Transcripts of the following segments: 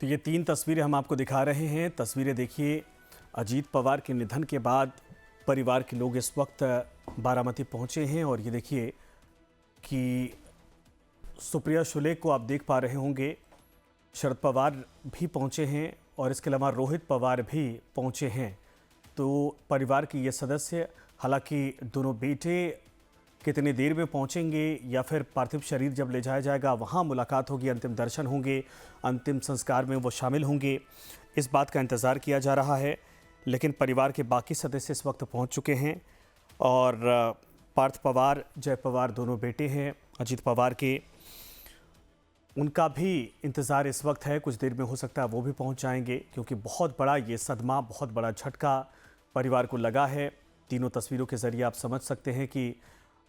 तो ये 3 तस्वीरें हम आपको दिखा रहे हैं। तस्वीरें देखिए, अजीत पवार के निधन के बाद परिवार के लोग इस वक्त बारामती पहुंचे हैं और ये देखिए कि सुप्रिया शुले को आप देख पा रहे होंगे, शरद पवार भी पहुंचे हैं और इसके अलावा रोहित पवार भी पहुंचे हैं। तो परिवार के ये सदस्य, हालांकि दोनों बेटे कितनी देर में पहुंचेंगे या फिर पार्थिव शरीर जब ले जाया जाएगा वहां मुलाकात होगी, अंतिम दर्शन होंगे, अंतिम संस्कार में वो शामिल होंगे, इस बात का इंतज़ार किया जा रहा है। लेकिन परिवार के बाकी सदस्य इस वक्त पहुंच चुके हैं और पार्थ पवार, जय पवार दोनों बेटे हैं अजीत पवार के, उनका भी इंतज़ार इस वक्त है। कुछ देर में हो सकता है वो भी पहुंच जाएंगे, क्योंकि बहुत बड़ा ये सदमा, बहुत बड़ा झटका परिवार को लगा है। तीनों तस्वीरों के ज़रिए आप समझ सकते हैं कि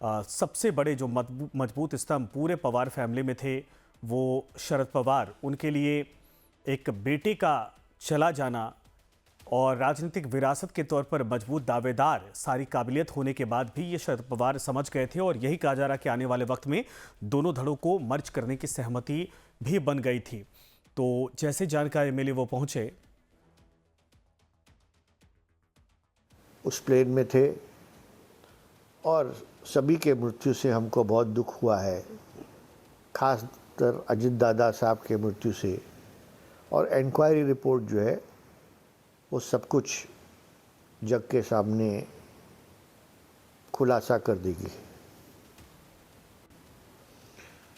सबसे बड़े जो मजबूत स्तंभ पूरे पवार फैमिली में थे वो शरद पवार, उनके लिए एक बेटे का चला जाना और राजनीतिक विरासत के तौर पर मजबूत दावेदार, सारी काबिलियत होने के बाद भी ये शरद पवार समझ गए थे और यही कहा जा रहा कि आने वाले वक्त में दोनों धड़ों को मर्ज करने की सहमति भी बन गई थी। तो जैसे जानकारी मिली वो पहुंचे, उस प्लेन में थे और सभी के मृत्यु से हमको बहुत दुख हुआ है, खासकर अजीत दादा साहब के मृत्यु से। और इंक्वायरी रिपोर्ट जो है वो सब कुछ जग के सामने खुलासा कर देगी।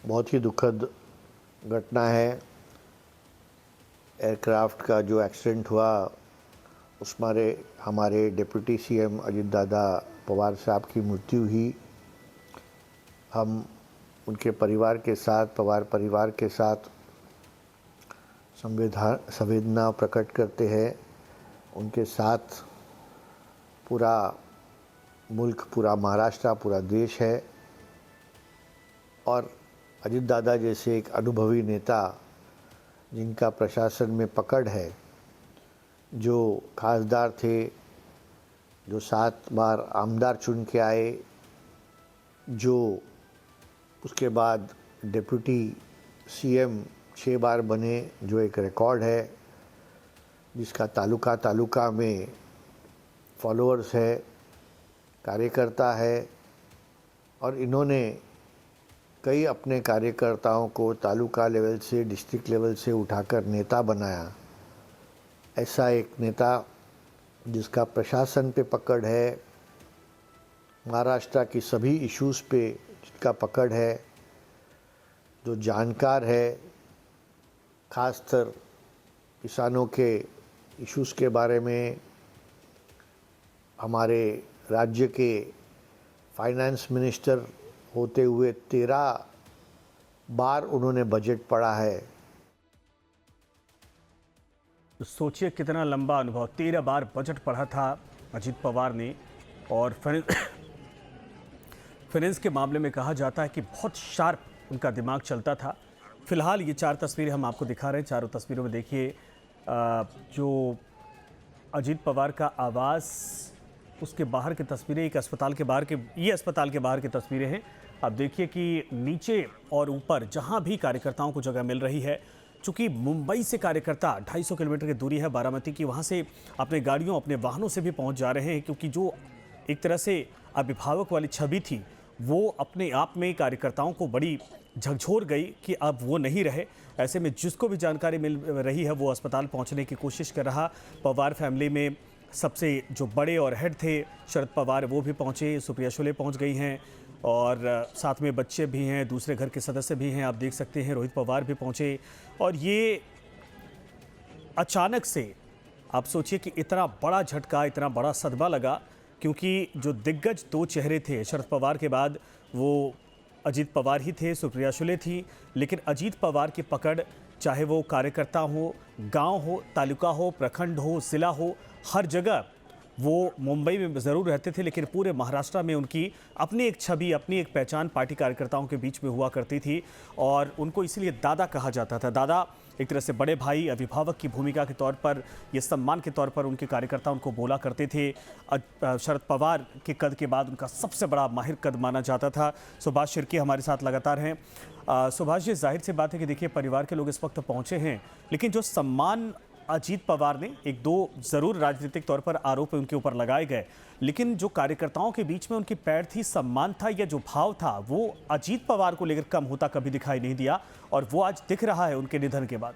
बहुत ही दुखद घटना है। एयरक्राफ्ट का जो एक्सीडेंट हुआ उसमें हमारे डिप्टी सीएम अजीत दादा पवार साहब की मृत्यु हुई। हम उनके परिवार के साथ, पवार परिवार के साथ संवेदना प्रकट करते हैं। उनके साथ पूरा मुल्क, पूरा महाराष्ट्र, पूरा देश है। और अजीत दादा जैसे एक अनुभवी नेता जिनका प्रशासन में पकड़ है, जो खासदार थे, जो 7 बार आमदार चुन के आए, जो उसके बाद डिप्टी सीएम 6 बार बने, जो एक रिकॉर्ड है, जिसका तालुका में फॉलोअर्स है, कार्यकर्ता है। और इन्होंने कई अपने कार्यकर्ताओं को तालुका लेवल से, डिस्ट्रिक्ट लेवल से उठाकर नेता बनाया। ऐसा एक नेता जिसका प्रशासन पे पकड़ है, महाराष्ट्र की सभी इश्यूज़ पे जिसका पकड़ है, जो जानकार है, खासकर किसानों के इश्यूज़ के बारे में। हमारे राज्य के फाइनेंस मिनिस्टर होते हुए 13 बार उन्होंने बजट पढ़ा है। तो सोचिए कितना लंबा अनुभव, 13 बार बजट पढ़ा था अजीत पवार ने। और फाइनेंस के मामले में कहा जाता है कि बहुत शार्प उनका दिमाग चलता था। फिलहाल ये 4 तस्वीरें हम आपको दिखा रहे हैं। चारों तस्वीरों में देखिए जो अजीत पवार का आवास, उसके बाहर की तस्वीरें, एक अस्पताल के बाहर के, ये अस्पताल के बाहर की तस्वीरें हैं। आप देखिए कि नीचे और ऊपर जहां भी कार्यकर्ताओं को जगह मिल रही है, चूँकि मुंबई से कार्यकर्ता 250 किलोमीटर की दूरी है बारामती की, वहाँ से अपने गाड़ियों, अपने वाहनों से भी पहुँच जा रहे हैं, क्योंकि जो एक तरह से अभिभावक वाली छवि थी वो अपने आप में कार्यकर्ताओं को बड़ी झकझोर गई कि अब वो नहीं रहे। ऐसे में जिसको भी जानकारी मिल रही है वो अस्पताल पहुँचने की कोशिश कर रहा। पवार फैमिली में सबसे जो बड़े और हेड थे शरद पवार, वो भी पहुँचे, सुप्रिया शुले पहुँच गई हैं और साथ में बच्चे भी हैं, दूसरे घर के सदस्य भी हैं, आप देख सकते हैं रोहित पवार भी पहुंचे। और ये अचानक से आप सोचिए कि इतना बड़ा झटका, इतना बड़ा सदमा लगा, क्योंकि जो दिग्गज 2 चेहरे थे शरद पवार के बाद, वो अजीत पवार ही थे, सुप्रिया शुले थी। लेकिन अजीत पवार की पकड़, चाहे वो कार्यकर्ता हो, गांव हो, तालुका हो, प्रखंड हो, जिला हो, हर जगह वो मुंबई में ज़रूर रहते थे, लेकिन पूरे महाराष्ट्र में उनकी अपनी एक छवि, अपनी एक पहचान पार्टी कार्यकर्ताओं के बीच में हुआ करती थी। और उनको इसीलिए दादा कहा जाता था। दादा एक तरह से बड़े भाई, अभिभावक की भूमिका के तौर पर, ये सम्मान के तौर पर उनके कार्यकर्ता उनको बोला करते थे। शरद पवार के कद के बाद उनका सबसे बड़ा माहिर कद माना जाता था। सुभाष शिर्के हमारे साथ लगातार हैं। सुभाष जी, जाहिर सी बात है कि देखिए परिवार के लोग इस वक्त पहुंचे हैं, लेकिन जो सम्मान अजीत पवार ने, एक दो जरूर राजनीतिक तौर पर आरोप उनके ऊपर लगाए गए, लेकिन जो कार्यकर्ताओं के बीच में उनकी पैर थी, सम्मान था या जो भाव था, वो अजीत पवार को लेकर कम होता कभी दिखाई नहीं दिया, और वो आज दिख रहा है उनके निधन के बाद।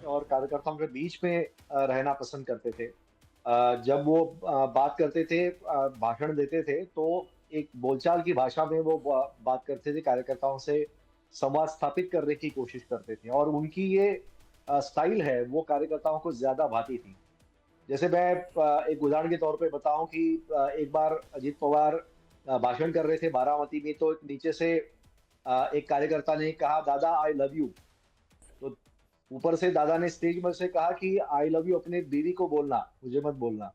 और कार्यकर्ताओं के बीच में रहना पसंद करते थे। जब वो बात करते थे, भाषण देते थे, तो एक बोलचाल की भाषा में वो बात करते थे, कार्यकर्ताओं से संवाद स्थापित करने की कोशिश करते थे, और उनकी ये स्टाइल है वो कार्यकर्ताओं को ज्यादा भाती थी। जैसे मैं एक उदाहरण के तौर पे बताऊं कि एक बार अजीत पवार भाषण कर रहे थे बारामती में, तो नीचे से एक कार्यकर्ता ने कहा, दादा आई लव यू। तो ऊपर से दादा ने स्टेज में से कहा कि आई लव यू अपने बीवी को बोलना, मुझे मत बोलना।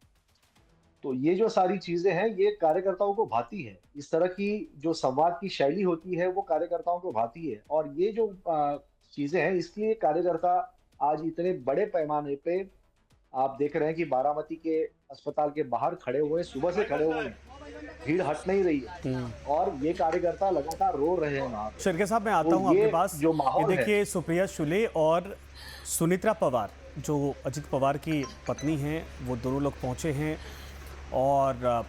तो ये जो सारी चीजें हैं ये कार्यकर्ताओं को भाती है। इस तरह की जो संवाद की शैली होती है वो कार्यकर्ताओं को भाती है, और ये जो चीजें हैं इसलिए कार्यकर्ता आज इतने बड़े पैमाने पे आप देख रहे हैं कि बारामती के अस्पताल के बाहर खड़े हुए, सुबह से खड़े हुए हैं, भीड़ हट नहीं रही है, और ये कार्यकर्ता लगातार रो रहे हैं वहां पे। शिर्के साहब, मैं आता हूं तो ये आपके पास। जो ये माहौल है, देखिए सुप्रिया शुले और सुनित्रा पवार, जो अजीत पवार की पत्नी हैं, वो दोनों लोग पहुंचे हैं, और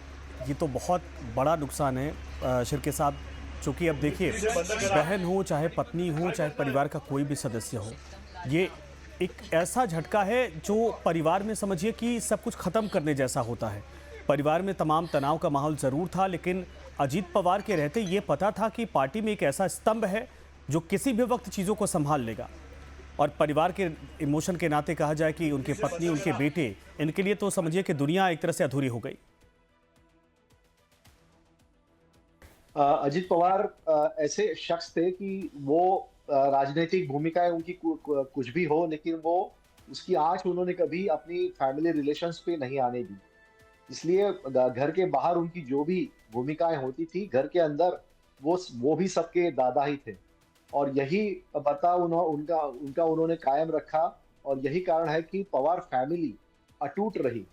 ये तो बहुत बड़ा नुकसान है शिर्के साहब, चूँकि अब देखिए बहन हो, चाहे पत्नी हो, चाहे परिवार का कोई भी सदस्य हो, ये एक ऐसा झटका है जो परिवार में समझिए कि सब कुछ खत्म करने जैसा होता है। परिवार में तमाम तनाव का माहौल ज़रूर था, लेकिन अजीत पवार के रहते ये पता था कि पार्टी में एक ऐसा स्तंभ है जो किसी भी वक्त चीज़ों को संभाल लेगा, और परिवार के इमोशन के नाते कहा जाए कि उनके पत्नी, उनके बेटे, इनके लिए तो समझिए कि दुनिया एक तरह से अधूरी हो गई। अजित पवार ऐसे शख्स थे कि वो राजनीतिक भूमिकाएं उनकी कुछ भी हो, लेकिन वो उसकी आंच उन्होंने कभी अपनी फैमिली रिलेशंस पे नहीं आने दी। इसलिए घर के बाहर उनकी जो भी भूमिकाएं होती थी, घर के अंदर वो भी सबके दादा ही थे, और यही बर्ताव उनका उनका उन्होंने कायम रखा, और यही कारण है कि पवार फैमिली अटूट रही।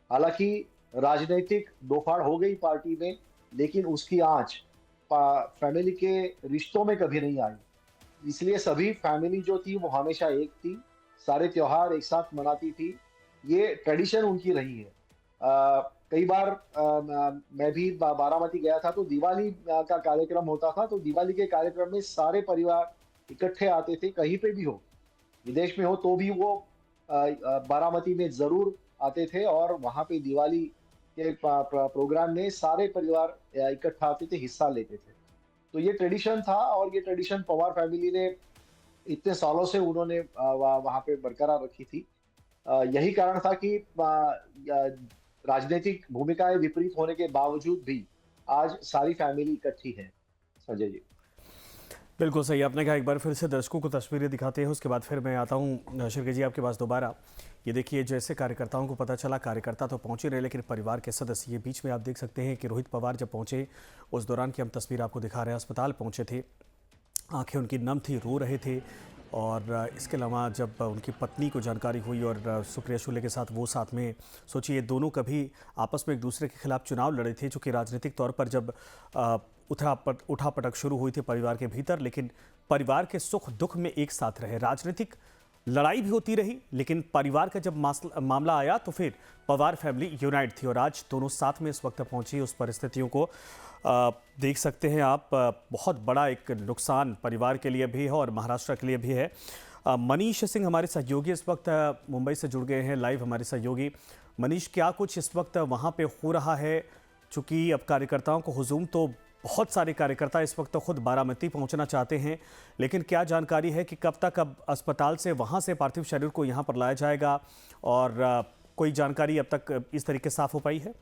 हालांकि राजनीतिक दोफाड़ हो गई पार्टी में, लेकिन उसकी आंच फैमिली के रिश्तों में कभी नहीं आई। इसलिए सभी फैमिली जो थी वो हमेशा एक थी, सारे त्योहार एक साथ मनाती थी, ये ट्रेडिशन उनकी रही है। कई बार मैं भी बारामती गया था, तो दिवाली का कार्यक्रम होता था, तो दिवाली के कार्यक्रम में सारे परिवार इकट्ठे आते थे, कहीं पे भी हो, विदेश में हो तो भी वो बारामती में जरूर आते थे, और वहां पे दिवाली के प्रोग्राम में सारे परिवार इकट्ठा आते थे, हिस्सा लेते थे। तो ये ट्रेडिशन था, और ये ट्रेडिशन पवार फैमिली ने इतने सालों से उन्होंने वहां पे बरकरार रखी थी। यही कारण था कि राजनीतिक भूमिकाएं विपरीत होने के बावजूद भी आज सारी फैमिली इकट्ठी है। संजय जी, बिल्कुल सही आपने कहा। एक बार फिर से दर्शकों को तस्वीरें दिखाते हैं, उसके बाद फिर मैं आता हूँ शिर्के जी आपके पास दोबारा। ये देखिए, जैसे कार्यकर्ताओं को पता चला, कार्यकर्ता तो पहुंचे रहे, लेकिन परिवार के सदस्य, ये बीच में आप देख सकते हैं कि रोहित पवार जब पहुंचे, उस दौरान की हम तस्वीर आपको दिखा रहे हैं, अस्पताल पहुंचे थे, आंखें उनकी नम थी, रो रहे थे। और इसके अलावा जब उनकी पत्नी को जानकारी हुई, और सुप्रिया शुले के साथ वो साथ में, सोचिए ये दोनों कभी आपस में एक दूसरे के खिलाफ चुनाव लड़े थे, चूँकि राजनीतिक तौर पर जब उठापटक शुरू हुई थी परिवार के भीतर, लेकिन परिवार के सुख दुख में एक साथ रहे। राजनीतिक लड़ाई भी होती रही, लेकिन परिवार का जब मामला आया तो फिर पवार फैमिली यूनाइट थी, और आज दोनों साथ में इस वक्त पहुंची। उस परिस्थितियों को देख सकते हैं आप। बहुत बड़ा एक नुकसान परिवार के लिए भी है और महाराष्ट्र के लिए भी है। मनीष सिंह हमारे सहयोगी इस वक्त मुंबई से जुड़ गए हैं लाइव, हमारे सहयोगी। मनीष, क्या कुछ इस वक्त वहाँ पे हो रहा है? चूँकि अब कार्यकर्ताओं को हुजूम, तो बहुत सारे कार्यकर्ता इस वक्त तो खुद बारामती पहुंचना चाहते हैं, लेकिन क्या जानकारी है कि कब तक अब अस्पताल से वहां से पार्थिव शरीर को यहां पर लाया जाएगा, और कोई जानकारी अब तक इस तरीके साफ हो पाई है?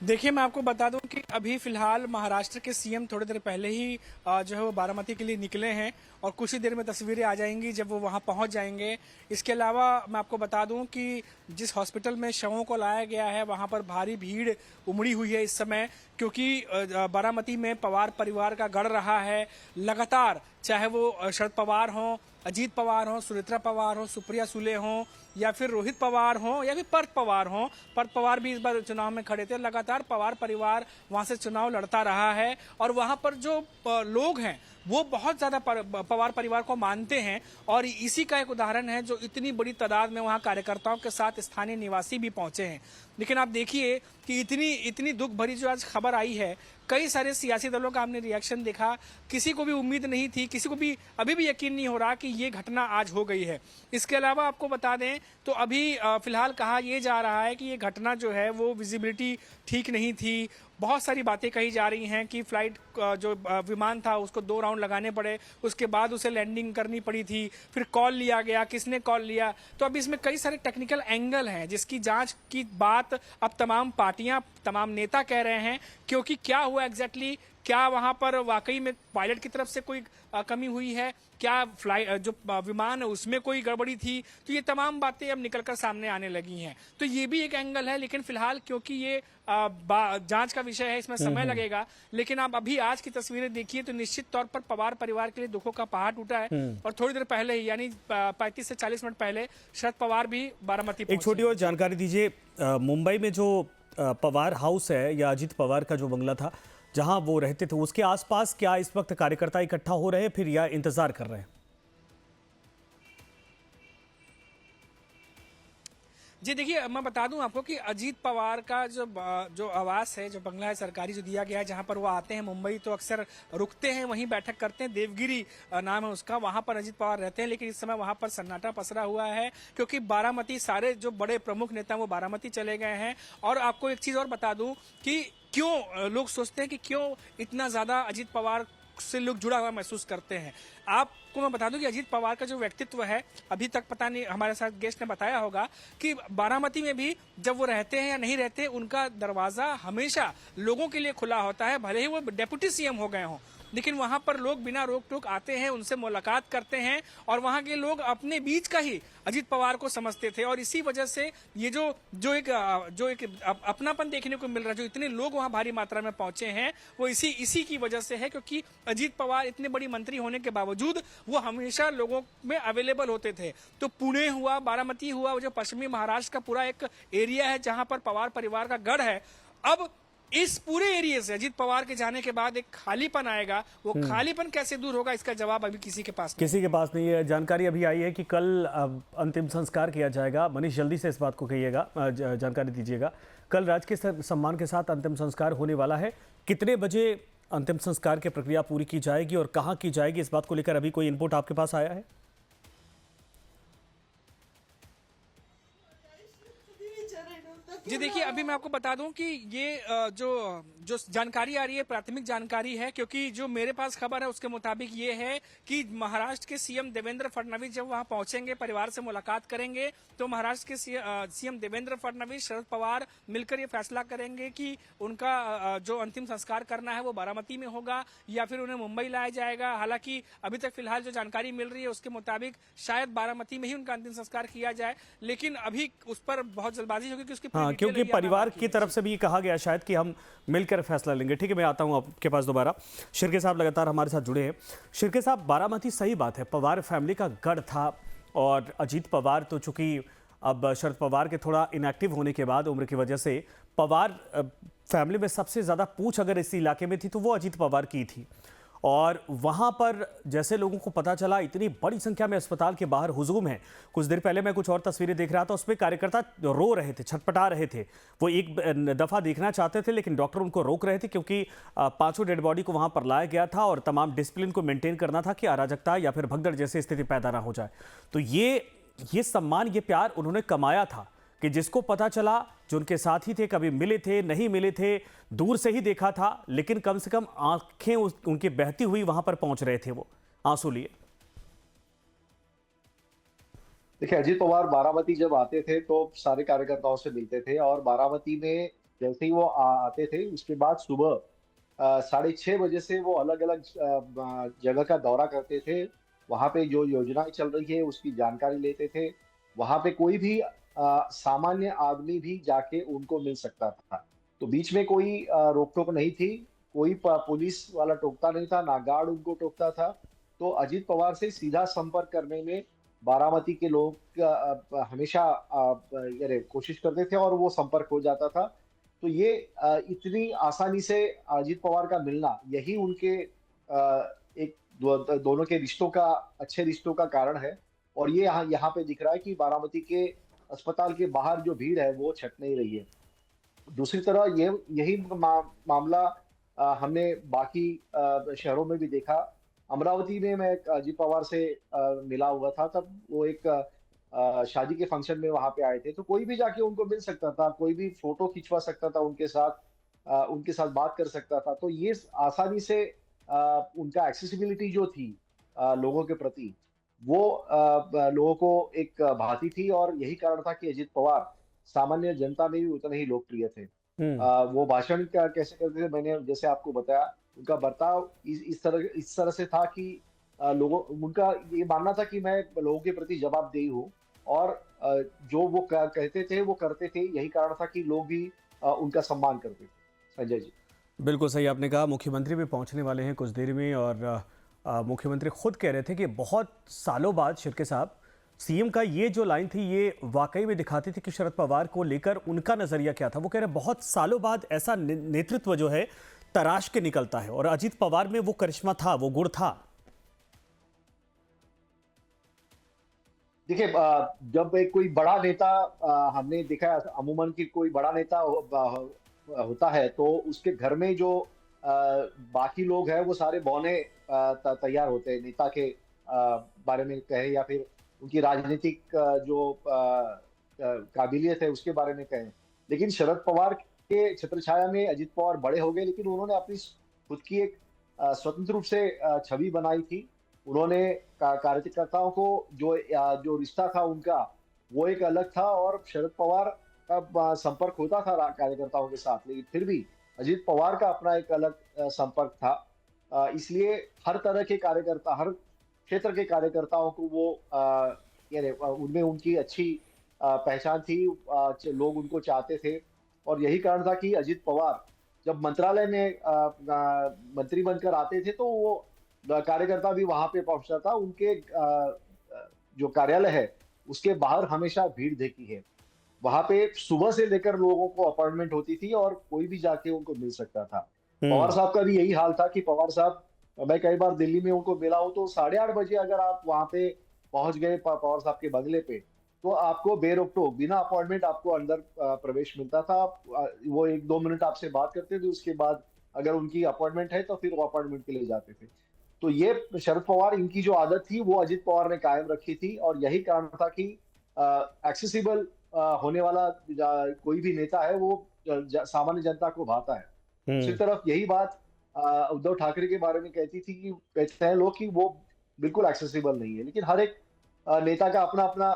देखिए, मैं आपको बता दूं कि अभी फिलहाल महाराष्ट्र के सीएम थोड़ी देर पहले ही जो है वो बारामती के लिए निकले हैं और कुछ ही देर में तस्वीरें आ जाएंगी जब वो वहां पहुंच जाएंगे। इसके अलावा मैं आपको बता दूं कि जिस हॉस्पिटल में शवों को लाया गया है वहां पर भारी भीड़ उमड़ी हुई है इस समय, क्योंकि बारामती में पवार परिवार का गढ़ रहा है लगातार, चाहे वो शरद पवार हों, अजीत पवार हों, सुनेत्रा पवार हों, सुप्रिया सुले हों, या फिर रोहित पवार हों, या फिर पार्थ पवार हों। पार्थ पवार भी इस बार चुनाव में खड़े थे। लगातार पवार परिवार वहां से चुनाव लड़ता रहा है और वहां पर जो लोग हैं वो बहुत ज्यादा पवार परिवार को मानते हैं और इसी का एक उदाहरण है जो इतनी बड़ी तादाद में वहां कार्यकर्ताओं के साथ स्थानीय निवासी भी पहुंचे हैं। लेकिन आप देखिए कि इतनी दुख भरी जो आज खबर आई है, कई सारे सियासी दलों का हमने रिएक्शन देखा, किसी को भी उम्मीद नहीं थी, किसी को भी अभी भी यकीन नहीं हो रहा कि ये घटना आज हो गई है। इसके अलावा आपको बता दें तो अभी फिलहाल कहा यह जा रहा है कि ये घटना जो है वो विजिबिलिटी ठीक नहीं थी। बहुत सारी बातें कही जा रही हैं कि फ्लाइट जो विमान था उसको 2 राउंड लगाने पड़े, उसके बाद उसे लैंडिंग करनी पड़ी थी, फिर कॉल लिया गया, किसने कॉल लिया। तो अब इसमें कई सारे टेक्निकल एंगल हैं जिसकी जांच की बात अब तमाम पार्टियां, तमाम नेता कह रहे हैं, क्योंकि क्या हुआ एग्जैक्टली, क्या वहां पर वाकई में पायलट की तरफ से कोई कमी हुई है, क्या फ्लाइट जो विमान है उसमें कोई गड़बड़ी थी। तो ये तमाम बातें अब निकलकर सामने आने लगी हैं। तो ये भी एक एंगल है, लेकिन फिलहाल क्योंकि ये जांच का विषय है, इसमें समय लगेगा। लेकिन आप अभी आज की तस्वीरें देखिए तो निश्चित तौर पर पवार परिवार के लिए दुखों का पहाड़ टूटा है। और थोड़ी देर पहले ही, यानी 35 से 40 मिनट पहले शरद पवार भी बारामती एक छोटी और जानकारी दीजिए, मुंबई में जो पवार हाउस है या अजीत पवार का जो बंगला था जहां वो रहते थे, उसके आसपास क्या इस वक्त कार्यकर्ता इकट्ठा हो रहे हैं फिर या इंतजार कर रहे हैं? जी देखिए, मैं बता दूं आपको कि अजीत पवार का जो आवास है, जो बंगला है सरकारी जो दिया गया है, जहां पर वो आते हैं मुंबई तो अक्सर रुकते हैं, वहीं बैठक करते हैं, देवगिरी नाम है उसका, वहां पर अजीत पवार रहते हैं। लेकिन इस समय वहां पर सन्नाटा पसरा हुआ है क्योंकि बारामती, सारे जो बड़े प्रमुख नेता वो बारामती चले गए हैं। और आपको एक चीज और बता दूं कि क्यों लोग सोचते हैं कि क्यों इतना ज्यादा अजीत पवार से लोग जुड़ा हुआ महसूस करते हैं। आपको मैं बता दूं कि अजीत पवार का जो व्यक्तित्व है, अभी तक पता नहीं, हमारे साथ गेस्ट ने बताया होगा कि बारामती में भी जब वो रहते हैं या नहीं रहते, उनका दरवाजा हमेशा लोगों के लिए खुला होता है। भले ही वो डेप्यूटी सीएम हो गए हों, लेकिन वहां पर लोग बिना रोक टोक आते हैं, उनसे मुलाकात करते हैं और वहां के लोग अपने बीच का ही अजीत पवार को समझते थे। और इसी वजह से ये जो एक अपनापन देखने को मिल रहा है, जो इतने लोग वहां भारी मात्रा में पहुंचे हैं, वो इसी की वजह से है, क्योंकि अजीत पवार इतने बड़ी मंत्री होने के बावजूद वो हमेशा लोगों में अवेलेबल होते थे। तो पुणे हुआ, बारामती हुआ, वो जो पश्चिमी महाराष्ट्र का पूरा एक एरिया है जहां पर पवार परिवार का गढ़ है, अब इस पूरे एरिया से अजीत पवार के जाने के बाद एक खालीपन आएगा। वो खालीपन कैसे दूर होगा, इसका जवाब अभी किसी के पास नहीं है। जानकारी अभी आई है कि कल अंतिम संस्कार किया जाएगा। मनीष, जल्दी से इस बात को कहिएगा, जानकारी दीजिएगा। कल राजकीय सम्मान के साथ अंतिम संस्कार होने वाला है। कितने बजे अंतिम संस्कार की प्रक्रिया पूरी की जाएगी और कहाँ की जाएगी, इस बात को लेकर अभी कोई इनपुट आपके पास आया है? जी देखिए, अभी मैं आपको बता दूं कि ये जो जानकारी आ रही है प्राथमिक जानकारी है, क्योंकि जो मेरे पास खबर है उसके मुताबिक ये है कि महाराष्ट्र के सीएम देवेंद्र फडणवीस जब वहां पहुंचेंगे, परिवार से मुलाकात करेंगे, तो महाराष्ट्र के सीएम देवेंद्र फडणवीस, शरद पवार मिलकर ये फैसला करेंगे कि उनका जो अंतिम संस्कार करना है वो बारामती में होगा या फिर उन्हें मुंबई लाया जाएगा। हालांकि अभी तक फिलहाल जो जानकारी मिल रही है उसके मुताबिक शायद बारामती में ही उनका अंतिम संस्कार किया जाए, लेकिन अभी उस पर बहुत जल्दबाजी होगी कि उसकी क्योंकि परिवार की तरफ से भी ये कहा गया शायद कि हम मिलकर फैसला लेंगे। ठीक है, मैं आता हूं आपके पास दोबारा। शिर्के साहब लगातार हमारे साथ जुड़े हैं। शिर्के साहब, बारामती सही बात है, पवार फैमिली का गढ़ था और अजीत पवार तो चूंकि अब शरद पवार के थोड़ा इनएक्टिव होने के बाद उम्र की वजह से पवार फैमिली में सबसे ज़्यादा पूछ अगर इस इलाके में थी तो वो अजीत पवार की थी। और वहाँ पर जैसे लोगों को पता चला, इतनी बड़ी संख्या में अस्पताल के बाहर हुजूम है। कुछ देर पहले मैं कुछ और तस्वीरें देख रहा था, उसमें कार्यकर्ता रो रहे थे, छटपटा रहे थे। वो एक दफ़ा देखना चाहते थे लेकिन डॉक्टर उनको रोक रहे थे क्योंकि 5 डेड बॉडी को वहाँ पर लाया गया था और तमाम डिसिप्लिन को मेंटेन करना था कि अराजकता या फिर भगदड़ जैसी स्थिति पैदा ना हो जाए। तो ये सम्मान, ये प्यार उन्होंने कमाया था कि जिसको पता चला, जो उनके साथी थे, कभी मिले थे नहीं मिले थे, दूर से ही देखा था, लेकिन कम से कम आंखें उनकी बहती हुई वहां पर पहुंच रहे थे, वो आंसू लिए। देखिए, अजीत पवार बारामती जब आते थे तो सारे कार्यकर्ताओं से मिलते थे और बारामती में जैसे ही वो आते थे उसके बाद सुबह 6:30 बजे से वो अलग अलग जगह का दौरा करते थे। वहाँ पे जो योजनाएं चल रही है उसकी जानकारी लेते थे। वहाँ पे कोई भी सामान्य आदमी भी जाके उनको मिल सकता था। तो बीच में कोई रोक टोक नहीं थी, कोई पुलिस वाला टोकता नहीं था, ना गार्ड उनको टोकता था। तो अजीत पवार से सीधा संपर्क करने में बारामती के लोग हमेशा कोशिश करते थे और वो संपर्क हो जाता था। तो ये इतनी आसानी से अजीत पवार का मिलना यही उनके एक दोनों के रिश्तों का, अच्छे रिश्तों का कारण है। और ये यहाँ पे दिख रहा है कि बारामती के अस्पताल के बाहर जो भीड़ है वो छट नहीं रही है। दूसरी तरह यही मामला हमने बाकी शहरों में भी देखा। अमरावती में मैं अजीत पवार से मिला हुआ था, तब वो एक शादी के फंक्शन में वहां पे आए थे। तो कोई भी जाके उनको मिल सकता था, कोई भी फोटो खिंचवा सकता था उनके साथ, उनके साथ बात कर सकता था। तो ये आसानी से उनका एक्सेसिबिलिटी जो थी लोगों के प्रति, वो लोगों को एक भाती थी। और यही कारण था कि अजीत पवार सामान्य जनता में भी उतने ही लोकप्रिय थे। वो भाषण कैसे करते थे, मैंने जैसे आपको बताया, उनका बर्ताव इस तरह से था कि लोगों उनका ये मानना था कि मैं लोगों के प्रति जवाबदेही हूँ। और जो वो कहते थे वो करते थे। यही कारण था कि लोग भी उनका सम्मान करते थे। संजय जी, बिल्कुल सही आपने कहा। मुख्यमंत्री भी पहुंचने वाले हैं कुछ देर में और मुख्यमंत्री खुद कह रहे थे कि बहुत सालों बाद शिर्के साहब सीएम का ये जो लाइन थी ये वाकई में दिखाती थी कि शरद पवार को लेकर उनका नजरिया क्या था। वो कह रहे बहुत सालों बाद ऐसा नेतृत्व जो है तराश के निकलता है और अजीत पवार में वो करिश्मा था, वो गुण था। देखिए, जब एक कोई बड़ा नेता, हमने देखा है अमूमन कि कोई बड़ा नेता होता है तो उसके घर में जो बाकी लोग हैं वो सारे बौने तैयार होते हैं नेता के बारे में कहे, या फिर उनकी राजनीतिक जो काबिलियत है उसके बारे में कहें। लेकिन शरद पवार के छत्रछाया में अजीत पवार बड़े हो गए, लेकिन उन्होंने अपनी खुद की एक स्वतंत्र रूप से छवि बनाई थी। उन्होंने कार्यकर्ताओं को जो रिश्ता था उनका वो एक अलग था, और शरद पवार का संपर्क होता था कार्यकर्ताओं के साथ, लेकिन फिर भी अजीत पवार का अपना एक अलग संपर्क था। इसलिए हर तरह के कार्यकर्ता, हर क्षेत्र के कार्यकर्ताओं को वो उनमें उनकी अच्छी पहचान थी। लोग उनको चाहते थे। और यही कारण था कि अजीत पवार जब मंत्रालय में मंत्री बनकर आते थे तो वो कार्यकर्ता भी वहां पे पहुंचता था। उनके जो कार्यालय है उसके बाहर हमेशा भीड़ देखी है। वहां पे सुबह से लेकर लोगों को अपॉइंटमेंट होती थी और कोई भी जाके उनको मिल सकता था। पवार साहब का भी यही हाल था कि पवार साहब, मैं कई बार दिल्ली में उनको मिला हूं तो 8:30 बजे अगर आप वहां पे पहुंच गए पवार साहब के बंगले पे, तो आपको बेरोक टोक बिना अपॉइंटमेंट आपको अंदर प्रवेश मिलता था। वो 1-2 मिनट आपसे बात करते थे, उसके बाद अगर उनकी अपॉइंटमेंट है तो फिर वो अपॉइंटमेंट के लिए जाते थे। तो ये शरद पवार, इनकी जो आदत थी वो अजीत पवार ने कायम रखी थी। और यही कारण था कि एक्सेसिबल होने वाला कोई भी नेता है वो सामान्य जनता को भाता है। दूसरी तरफ यही बात उद्धव ठाकरे के बारे में कहते हैं लोग कि वो बिल्कुल एक्सेसिबल नहीं है। लेकिन हर एक नेता का अपना अपना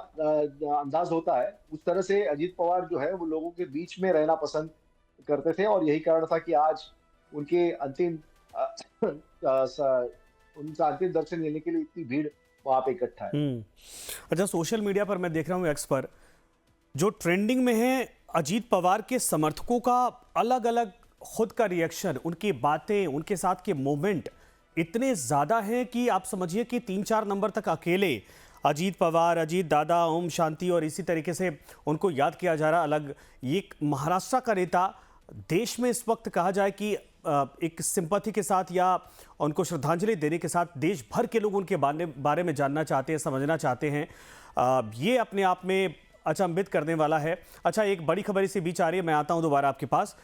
अंदाज होता है। उस तरह से अजीत पवार जो है वो लोगों के बीच में रहना पसंद करते थे, और यही कारण था कि आज उनके उनका अंतिम दर्शन लेने के लिए इतनी भीड़ वहां पे इकट्ठा है। अच्छा, सोशल मीडिया पर मैं देख रहा हूँ एक्स पर जो ट्रेंडिंग में है अजीत पवार के समर्थकों का अलग अलग खुद का रिएक्शन, उनकी बातें, उनके साथ के मोमेंट इतने ज़्यादा हैं कि आप समझिए कि 3-4 नंबर तक अकेले अजीत पवार, अजीत दादा, ओम शांति और इसी तरीके से उनको याद किया जा रहा अलग। ये महाराष्ट्र का नेता देश में इस वक्त कहा जाए कि एक सिंपैथी के साथ या उनको श्रद्धांजलि देने के साथ देश भर के लोग उनके बारे में जानना चाहते हैं, समझना चाहते हैं। ये अपने आप में अचंभित करने वाला है। अच्छा, एक बड़ी खबर इसी बीच आ रही है, मैं आता हूं दोबारा आपके पास।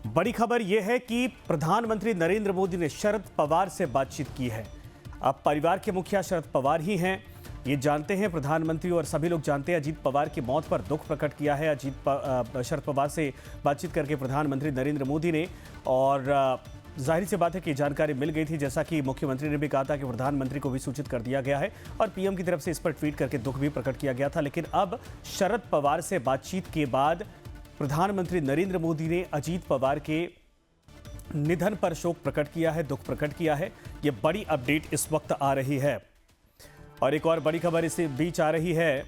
बड़ी खबर यह है कि प्रधानमंत्री नरेंद्र मोदी ने शरद पवार से बातचीत की है। अब परिवार के मुखिया शरद पवार ही हैं, ये जानते हैं प्रधानमंत्री, और सभी लोग जानते हैं अजीत पवार की मौत पर दुख प्रकट किया है शरद पवार से बातचीत करके प्रधानमंत्री नरेंद्र मोदी ने। और जाहिर सी बात है कि जानकारी मिल गई थी, जैसा कि मुख्यमंत्री ने भी कहा था कि प्रधानमंत्री को भी सूचित कर दिया गया है और पीएम की तरफ से इस पर ट्वीट करके दुख भी प्रकट किया गया था। लेकिन अब शरद पवार से बातचीत के बाद प्रधानमंत्री नरेंद्र मोदी ने अजीत पवार के निधन पर शोक प्रकट किया है, दुख प्रकट किया है। यह बड़ी अपडेट इस वक्त आ रही है और एक और बड़ी खबर इस बीच आ रही है।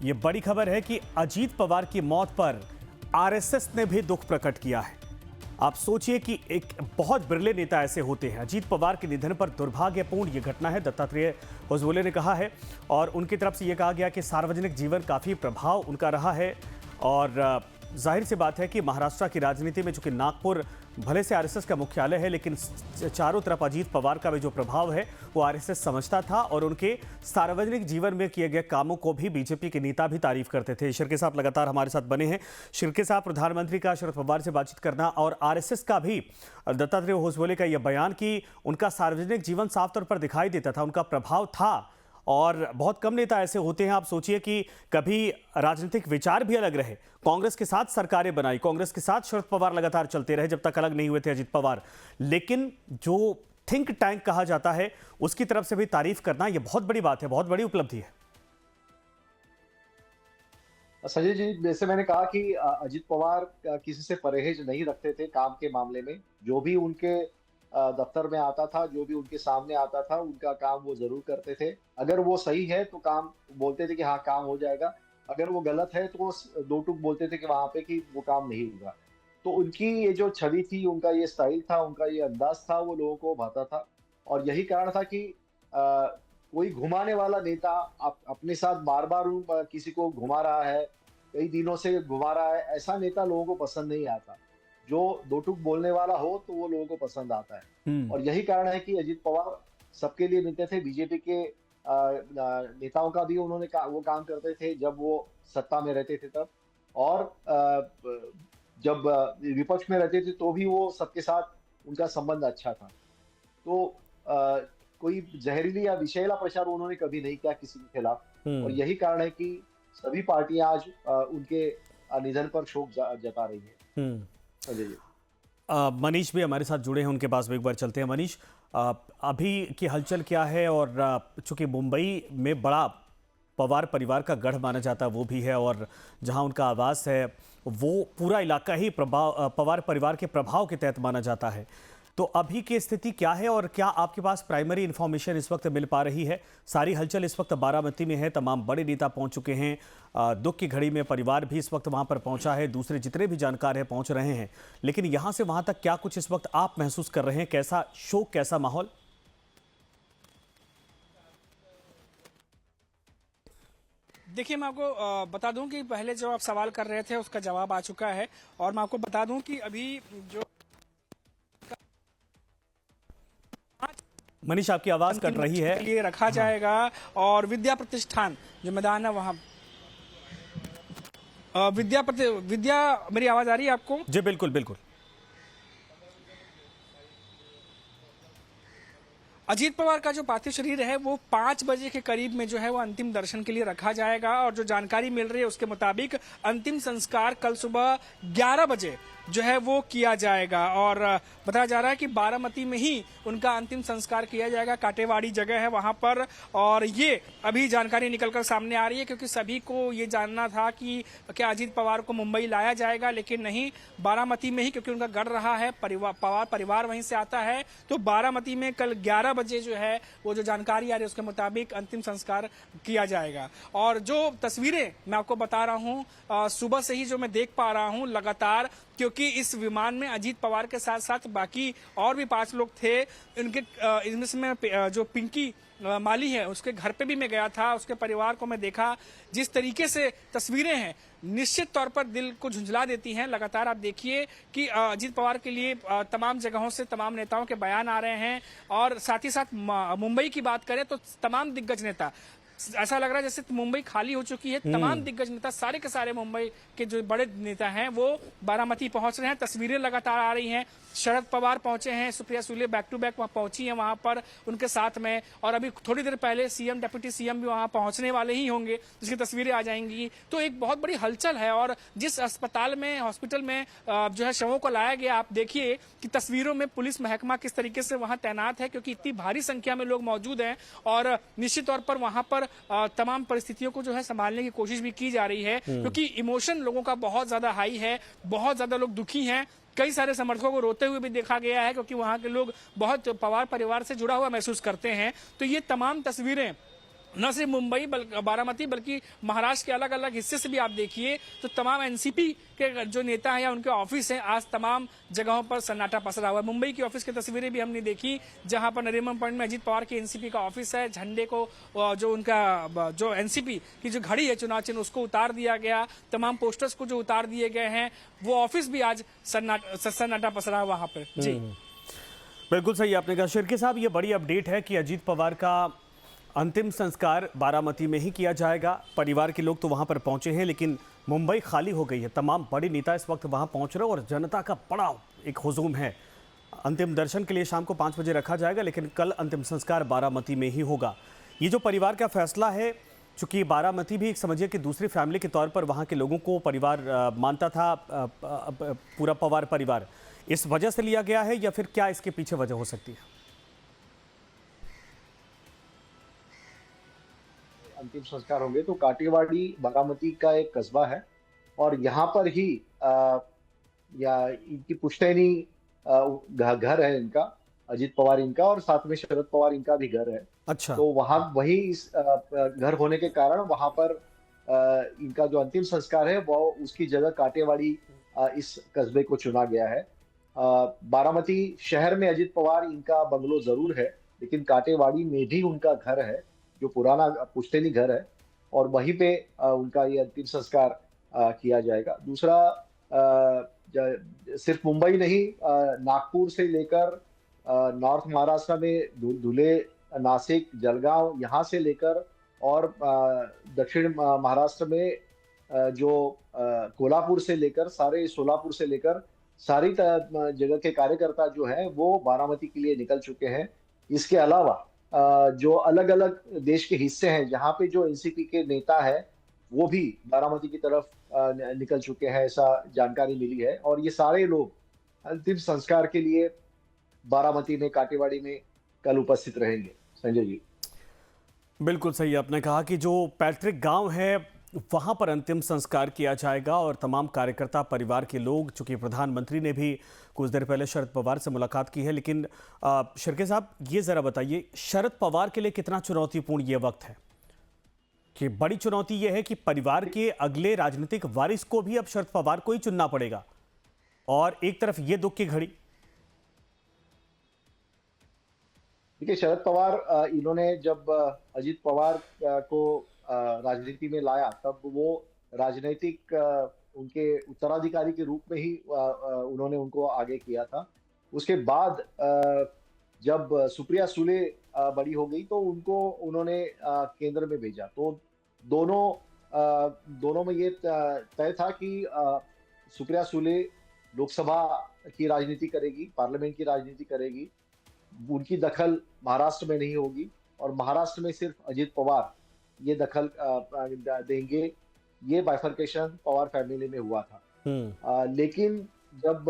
यह बड़ी खबर है कि अजीत पवार की मौत पर आरएसएस ने भी दुख प्रकट किया है। आप सोचिए कि एक बहुत बिरले नेता ऐसे होते हैं। अजीत पवार के निधन पर दुर्भाग्यपूर्ण यह घटना है, दत्तात्रेय होसबोले ने कहा है और उनकी तरफ से यह कहा गया कि सार्वजनिक जीवन काफी प्रभाव उनका रहा है और जाहिर सी बात है कि महाराष्ट्र की राजनीति में चूंकि नागपुर भले से आरएसएस का मुख्यालय है, लेकिन चारों तरफ अजीत पवार का भी जो प्रभाव है वो आरएसएस समझता था और उनके सार्वजनिक जीवन में किए गए कामों को भी बीजेपी के नेता भी तारीफ करते थे। शिरके साहब लगातार हमारे साथ बने हैं। शिरके साहब, प्रधानमंत्री का शरद पवार से बातचीत करना और आरएसएस का भी दत्तात्रेय होसबोले का यह बयान कि उनका सार्वजनिक जीवन साफ तौर पर दिखाई देता था, उनका प्रभाव था और बहुत कम नेता ऐसे होते हैं। आप सोचिए कि कभी राजनीतिक विचार भी अलग रहे, कांग्रेस के साथ सरकारें बनाई, कांग्रेस के साथ शरद पवार लगातार चलते रहे जब तक अलग नहीं हुए थे अजीत पवार, लेकिन जो थिंक टैंक कहा जाता है उसकी तरफ से भी तारीफ करना यह बहुत बड़ी बात है, बहुत बड़ी उपलब्धि है। संजय जी, जैसे मैंने कहा कि अजीत पवार किसी से परहेज नहीं रखते थे काम के मामले में। जो भी उनके दफ्तर में आता था, जो भी उनके सामने आता था, उनका काम वो जरूर करते थे। अगर वो सही है तो काम बोलते थे कि हाँ काम हो जाएगा, अगर वो गलत है तो वो दो टूक बोलते थे कि वहां पे कि वो काम नहीं होगा। तो उनकी ये जो छवि थी, उनका ये स्टाइल था, उनका ये अंदाज था, वो लोगों को भाता था और यही कारण था कि कोई घुमाने वाला नेता अपने साथ बार बार किसी को घुमा रहा है, कई दिनों से घुमा रहा है, ऐसा नेता लोगों को पसंद नहीं आता। जो दो टूक बोलने वाला हो तो वो लोगों को पसंद आता है और यही कारण है कि अजीत पवार सबके लिए मिलते थे। बीजेपी के नेताओं का भी उन्होंने वो काम करते थे जब वो सत्ता में रहते थे तब, और जब विपक्ष में रहते थे तो भी वो सबके साथ उनका संबंध अच्छा था। तो कोई जहरीली या विषैला प्रचार उन्होंने कभी नहीं किया किसी के खिलाफ और यही कारण है कि सभी पार्टियां आज उनके निधन पर शोक जता रही है। मनीष भी हमारे साथ जुड़े हैं, उनके पास भी एक बार चलते हैं। मनीष, अभी की हलचल क्या है? और चूंकि मुंबई में बड़ा पवार परिवार का गढ़ माना जाता है वो भी है और जहां उनका आवास है वो पूरा इलाका ही पवार परिवार के प्रभाव के तहत माना जाता है, तो अभी की स्थिति क्या है और क्या आपके पास प्राइमरी इंफॉर्मेशन इस वक्त मिल पा रही है? सारी हलचल इस वक्त बारामती में है, तमाम बड़े नेता पहुंच चुके हैं, दुख की घड़ी में परिवार भी इस वक्त वहां पर पहुंचा है, दूसरे जितने भी जानकार हैं पहुंच रहे हैं, लेकिन यहां से वहां तक क्या कुछ इस वक्त आप महसूस कर रहे हैं? कैसा शोक, कैसा माहौल? देखिए, मैं आपको बता दूं कि पहले जो आप सवाल कर रहे थे उसका जवाब आ चुका है और मैं आपको बता दूं कि अभी जो मनीष, आपकी आवाज कट रही है। लिए रखा जाएगा और विद्या प्रतिष्ठान जो मैदान है वहां विद्या मेरी आवाज आ रही है आपको? जी बिल्कुल बिल्कुल। अजीत पवार का जो पार्थिव शरीर है वो 5 बजे के करीब में जो है वो अंतिम दर्शन के लिए रखा जाएगा और जो जानकारी मिल रही है उसके मुताबिक अंतिम संस्कार कल सुबह 11 बजे जो है वो किया जाएगा और बताया जा रहा है कि बारामती में ही उनका अंतिम संस्कार किया जाएगा। काटेवाड़ी जगह है वहां पर और ये अभी जानकारी निकलकर सामने आ रही है क्योंकि सभी को ये जानना था कि क्या अजीत पवार को मुंबई लाया जाएगा, लेकिन नहीं, बारामती में ही, क्योंकि उनका गढ़ रहा है, पवार परिवार वहीं से आता है, तो बारामती में कल 11 बजे जो है वो जो जानकारी आ रही है उसके मुताबिक अंतिम संस्कार किया जाएगा। और जो तस्वीरें मैं आपको बता रहा हूँ सुबह से ही जो मैं देख पा रहा हूँ लगातार, क्योंकि इस विमान में अजीत पवार के साथ साथ बाकी और भी 5 लोग थे। इनके इसमें जो पिंकी माली है उसके घर पे भी मैं गया था, उसके परिवार को मैं देखा। जिस तरीके से तस्वीरें हैं निश्चित तौर पर दिल को झुंझला देती हैं। लगातार आप देखिए कि अजीत पवार के लिए तमाम जगहों से तमाम नेताओं के बयान आ रहे हैं और साथ ही साथ मुंबई की बात करें तो तमाम दिग्गज नेता, ऐसा लग रहा है जैसे मुंबई खाली हो चुकी है। तमाम दिग्गज नेता, सारे के सारे मुंबई के जो बड़े नेता हैं वो बारामती पहुंच रहे हैं। तस्वीरें लगातार आ रही हैं, शरद पवार पहुंचे हैं, Supriya Sule back to back वहां पहुंची हैं वहां पर उनके साथ में, और अभी थोड़ी देर पहले सीएम डिप्टी सीएम भी वहां पहुंचने वाले ही होंगे, जिसकी तस्वीरें आ जाएंगी। तो एक बहुत बड़ी हलचल है, और जिस अस्पताल में, हॉस्पिटल में जो है शवों को लाया गया, आप देखिए कि तस्वीरों में पुलिस महकमा किस तरीके से वहां तैनात है, क्योंकि इतनी भारी संख्या में लोग मौजूद हैं, और निश्चित तौर पर वहां पर तमाम परिस्थितियों को जो है संभालने की कोशिश भी की जा रही है, क्योंकि इमोशन लोगों का बहुत ज्यादा हाई है, बहुत ज्यादा लोग दुखी हैं। कई सारे समर्थकों को रोते हुए भी देखा गया है, क्योंकि वहां के लोग बहुत पवार परिवार से जुड़ा हुआ महसूस करते हैं। तो ये तमाम तस्वीरें न सिर्फ मुंबई बारामती बल्कि महाराष्ट्र के अलग अलग हिस्से से भी आप देखिए, तो तमाम एनसीपी के जो नेता हैं या उनके ऑफिस हैं, आज तमाम जगहों पर सन्नाटा पसरा हुआ है। मुंबई की ऑफिस की तस्वीरें भी हमने देखी, जहां पर नरीमन पॉइंट में अजीत पवार की एनसीपी का ऑफिस है, झंडे को जो उनका जो एनसीपी की जो घड़ी है चुनाव चिन्ह उसको उतार दिया गया, तमाम पोस्टर्स को जो उतार दिए गए हैं, वो ऑफिस भी आज सन्नाटा पसरा है वहां पर। जी बिल्कुल सही आपने कहा शिर्के साहब, ये बड़ी अपडेट है कि अजीत पवार का अंतिम संस्कार बारामती में ही किया जाएगा। परिवार के लोग तो वहां पर पहुंचे हैं, लेकिन मुंबई खाली हो गई है। तमाम बड़े नेता इस वक्त वहां पहुंच रहे हैं और जनता का बड़ा एक हुजूम है। अंतिम दर्शन के लिए शाम को 5 बजे रखा जाएगा, लेकिन कल अंतिम संस्कार बारामती में ही होगा। ये जो परिवार का फैसला है, चूंकि बारामती भी एक समझिए कि दूसरी फैमिली के तौर पर वहाँ के लोगों को परिवार मानता था, पूरा पवार परिवार, इस वजह से लिया गया है या फिर क्या इसके पीछे वजह हो सकती है? अंतिम संस्कार होंगे तो काटेवाड़ी बारामती का एक कस्बा है, और यहाँ पर ही या इनकी पुश्तैनी घर है इनका, अजीत पवार इनका, और साथ में शरद पवार इनका भी घर है। अच्छा। तो वहाँ वही इस घर होने के कारण वहां पर इनका जो अंतिम संस्कार है वो उसकी जगह काटेवाड़ी इस कस्बे को चुना गया है। बारामती शहर में अजीत पवार इनका बंगलो जरूर है, लेकिन काटेवाड़ी में भी उनका घर है जो पुराना पुश्तैनी घर है, और वहीं पे उनका ये अंतिम संस्कार किया जाएगा। दूसरा, सिर्फ मुंबई नहीं, नागपुर से लेकर नॉर्थ महाराष्ट्र में धुले, नासिक, जलगांव, यहाँ से लेकर और दक्षिण महाराष्ट्र में जो कोल्हापुर से लेकर सारे सोलापुर से लेकर सारी जगह के कार्यकर्ता जो है वो बारामती के लिए निकल चुके हैं। इसके अलावा जो अलग अलग देश के हिस्से हैं जहाँ पे जो एनसीपी के नेता है वो भी बारामती की तरफ निकल चुके हैं, ऐसा जानकारी मिली है। और ये सारे लोग अंतिम संस्कार के लिए बारामती में, काटेवाड़ी में कल उपस्थित रहेंगे। संजय जी, बिल्कुल सही आपने कहा कि जो पैतृक गांव है वहां पर अंतिम संस्कार किया जाएगा, और तमाम कार्यकर्ता परिवार के लोग, चूंकि प्रधानमंत्री ने भी कुछ देर पहले शरद पवार से मुलाकात की है। लेकिन शिर्के साहब, ये जरा बताइए, शरद पवार के लिए कितना चुनौतीपूर्ण ये वक्त है? कि बड़ी चुनौती यह है कि परिवार के अगले राजनीतिक वारिस को भी अब शरद पवार को ही चुनना पड़ेगा, और एक तरफ ये दुख की घड़ी। देखिए, शरद पवार इन्होंने जब अजीत पवार को राजनीति में लाया, तब वो राजनीतिक उनके उत्तराधिकारी के रूप में ही उन्होंने उनको आगे किया था। उसके बाद जब सुप्रिया सुले बड़ी हो गई तो उनको उन्होंने केंद्र में भेजा। तो दोनों में ये तय था कि सुप्रिया सुले लोकसभा की राजनीति करेगी, पार्लियामेंट की राजनीति करेगी, उनकी दखल महाराष्ट्र में नहीं होगी, और महाराष्ट्र में सिर्फ अजीत पवार ये दखल देंगे। ये बाइफर्केशन पवार फैमिली में हुआ था। लेकिन जब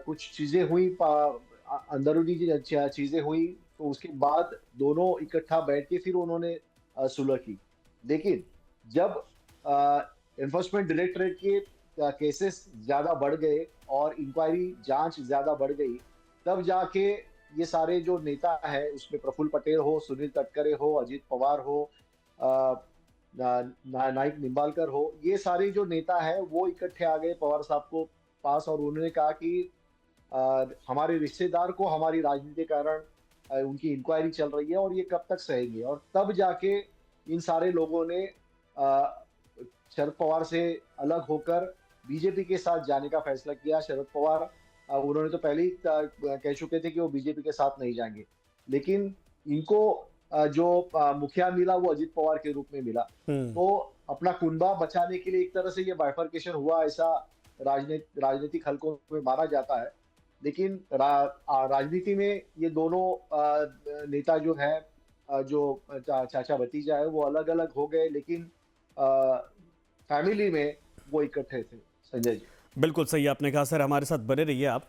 कुछ चीजें हुई, अंदरूनी चीजें हुई, तो उसके बाद दोनों इकट्ठा बैठ के फिर उन्होंने सुलह की। लेकिन जब एनफोर्समेंट डायरेक्टरेट के केसेस ज्यादा बढ़ गए और इंक्वायरी जांच ज्यादा बढ़ गई, तब जाके ये सारे जो नेता है, उसमें प्रफुल्ल पटेल हो, सुनील तटकरे हो, अजीत पवार हो, नाइक निंबालकर हो, ये सारे जो नेता है वो इकट्ठे आ गए पवार साहब को पास, और उन्होंने कहा कि हमारे रिश्तेदार को हमारी राजनीति के कारण उनकी इंक्वायरी चल रही है और ये कब तक सहेंगे। और तब जाके इन सारे लोगों ने शरद पवार से अलग होकर बीजेपी के साथ जाने का फैसला किया। शरद पवार उन्होंने तो पहले ही कह चुके थे कि वो बीजेपी के साथ नहीं जाएंगे, लेकिन इनको जो मुखिया मिला वो अजीत पवार के रूप में मिला। तो अपना कुनबा बचाने के लिए एक तरह से ये बाइफर्केशन हुआ, ऐसा राजनीतिक हलकों में माना जाता है। लेकिन राजनीति में ये दोनों नेता जो है जो चाचा भतीजा है वो अलग अलग हो गए, लेकिन फैमिली में वो इकट्ठे थे। संजय जी। बिल्कुल सही आपने कहा। सर हमारे साथ बने रहिए आप।